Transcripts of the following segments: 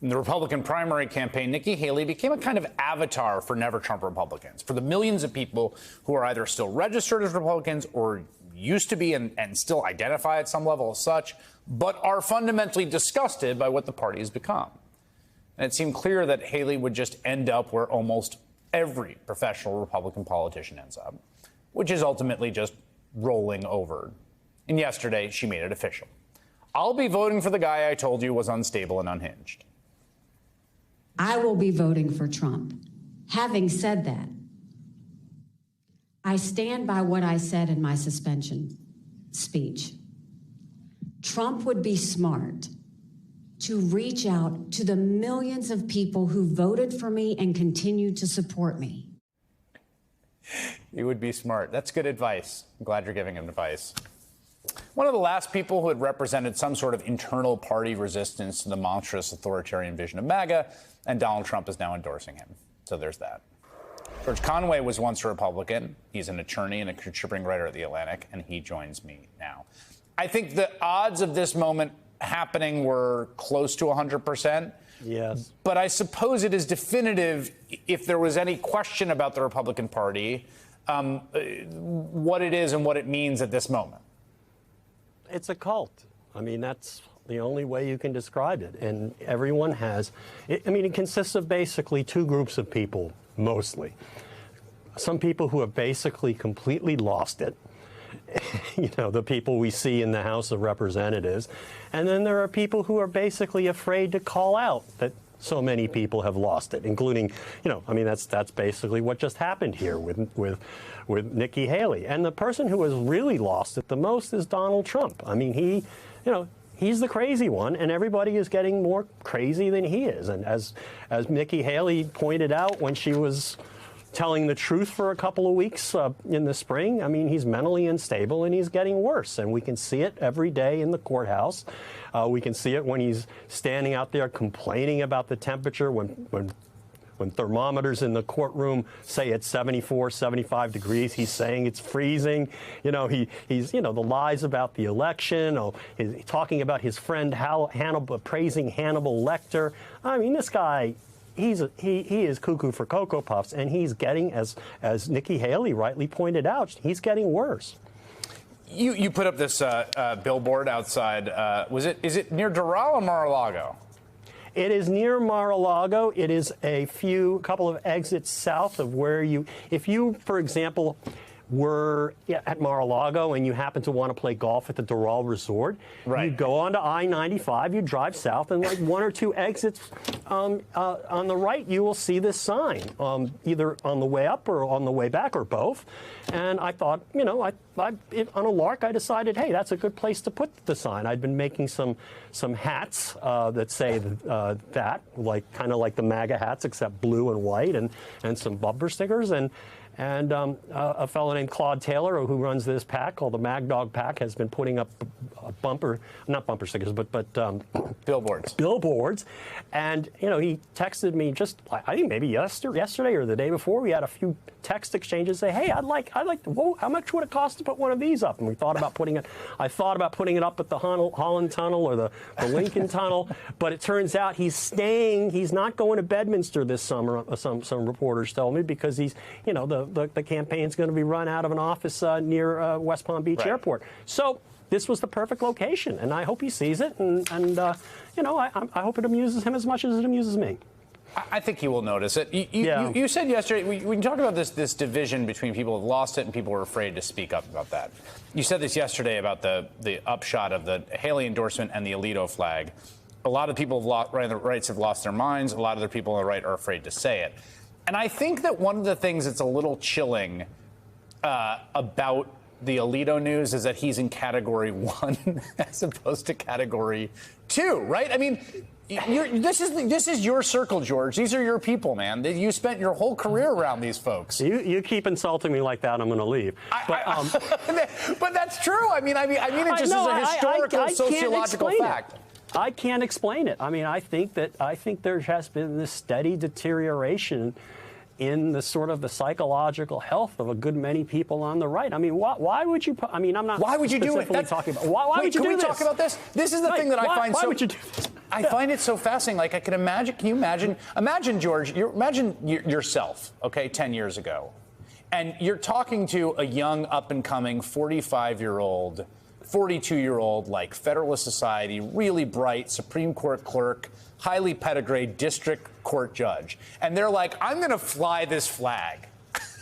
In the Republican primary campaign, Nikki Haley became a kind of avatar for Never Trump Republicans, for the millions of people who are either still registered as Republicans or used to be and still identify at some level as such, but are fundamentally disgusted by what the party has become. And it seemed clear that Haley would just end up where almost every professional Republican politician ends up, which is ultimately just rolling over. And yesterday, she made it official. I'll be voting for the guy I told you was unstable and unhinged. I will be voting for Trump. Having said that, I stand by what I said in my suspension speech. Trump would be smart to reach out to the millions of people who voted for me and continue to support me. He would be smart. That's good advice. I'm glad you're giving him advice. One of the last people who had represented some sort of internal party resistance to the monstrous authoritarian vision of MAGA, and Donald Trump is now endorsing him. So there's that. George Conway was once a Republican. He's an attorney and a contributing writer at The Atlantic, and he joins me now. I think the odds of this moment happening were close to 100%. Yes. But I suppose it is definitive, if there was any question about the Republican Party, what it is and what it means at this moment. It's a cult. I mean, that's the only way you can describe it. And everyone has, it consists of basically two groups of people, mostly. Some people who have basically completely lost it. You know, the people we see in the House of Representatives. And then there are people who are basically afraid to call out that so many people have lost it, including, that's basically what just happened here with Nikki Haley. And the person who has really lost it the most is Donald Trump. I mean, he's the crazy one, and everybody is getting more crazy than he is. And as Nikki Haley pointed out when she was telling the truth for a couple of weeks in the spring, I mean, he's mentally unstable and he's getting worse. And we can see it every day in the courthouse. We can see it when he's standing out there complaining about the temperature, when thermometers in the courtroom say it's 74, 75 degrees, he's saying it's freezing. He's the lies about the election, he's talking about his friend Hannibal, praising Hannibal Lecter. I mean, this guy, he is cuckoo for Cocoa Puffs, and he's getting, as Nikki Haley rightly pointed out, he's getting worse. You put up this billboard outside. Is it near Doral or Mar-a-Lago? It is near Mar-a-Lago. It is a couple of exits south of where if you, for example, were at Mar-a-Lago and you happen to want to play golf at the Doral Resort, right, you go onto I-95, you drive south, and like one or two exits on the right, you will see this sign, either on the way up or on the way back or both. And I thought, on a lark, I decided, hey, that's a good place to put the sign. I'd been making some hats that say that, kind of like the MAGA hats, except blue and white, and some bumper stickers. And a fellow named Claude Taylor, who runs this PAC called the Mag Dog PAC, has been putting up not bumper stickers, but billboards. And, he texted me just, I think maybe yesterday or the day before, we had a few text exchanges, say, hey, I'd like, whoa, how much would it cost to put one of these up? And I thought about putting it up at the Holland Tunnel or the Lincoln Tunnel, but it turns out he's not going to Bedminster this summer, some reporters told me, because he's, the campaign's going to be run out of an office near West Palm Beach right. Airport. So this was the perfect location, and I hope he sees it, and I hope it amuses him as much as it amuses me. I think he will notice it. You said yesterday, we talked about this division between people who've lost it and people who are afraid to speak up about that. You said this yesterday about the upshot of the Haley endorsement and the Alito flag. A lot of people on the rights have lost their minds. A lot of the people on the right are afraid to say it. And I think that one of the things that's a little chilling about the Alito news is that he's in Category 1 as opposed to Category 2, right? I mean, this is your circle, George. These are your people, man. You spent your whole career around these folks. You keep insulting me like that, I'm going to leave. But that's true. I mean, it just is a historical, sociological fact. I can't explain it. I mean, I think there has been this steady deterioration in the sort of the psychological health of a good many people on the right. I mean, why would you? I mean, I'm not. Why would you do it? That's, talking about. Why would you do this? Can we talk about this? This is the thing that I find so. Why would you do this? I find it so fascinating. Like, I can imagine. Can you imagine? Imagine, George. Imagine yourself. Okay, 10 years ago, and you're talking to a young, up-and-coming 45-year-old, 42-year-old, like Federalist Society, really bright Supreme Court clerk, highly pedigreed district court judge, and they're like, I'm going to fly this flag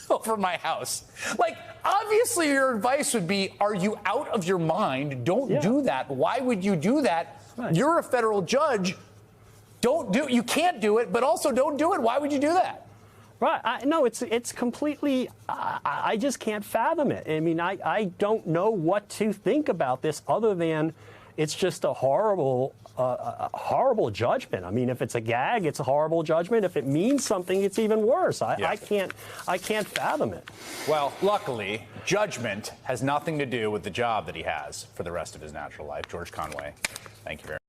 over my house. Like, obviously your advice would be, are you out of your mind? Don't do that. Why would you do that? Right. You're a federal judge. You can't do it, but also don't do it. Why would you do that? Right. No, it's completely, I just can't fathom it. I mean, I don't know what to think about this other than it's just a horrible judgment. I mean, if it's a gag, it's a horrible judgment. If it means something, it's even worse. I can't fathom it. Well, luckily, judgment has nothing to do with the job that he has for the rest of his natural life. George Conway, thank you very much.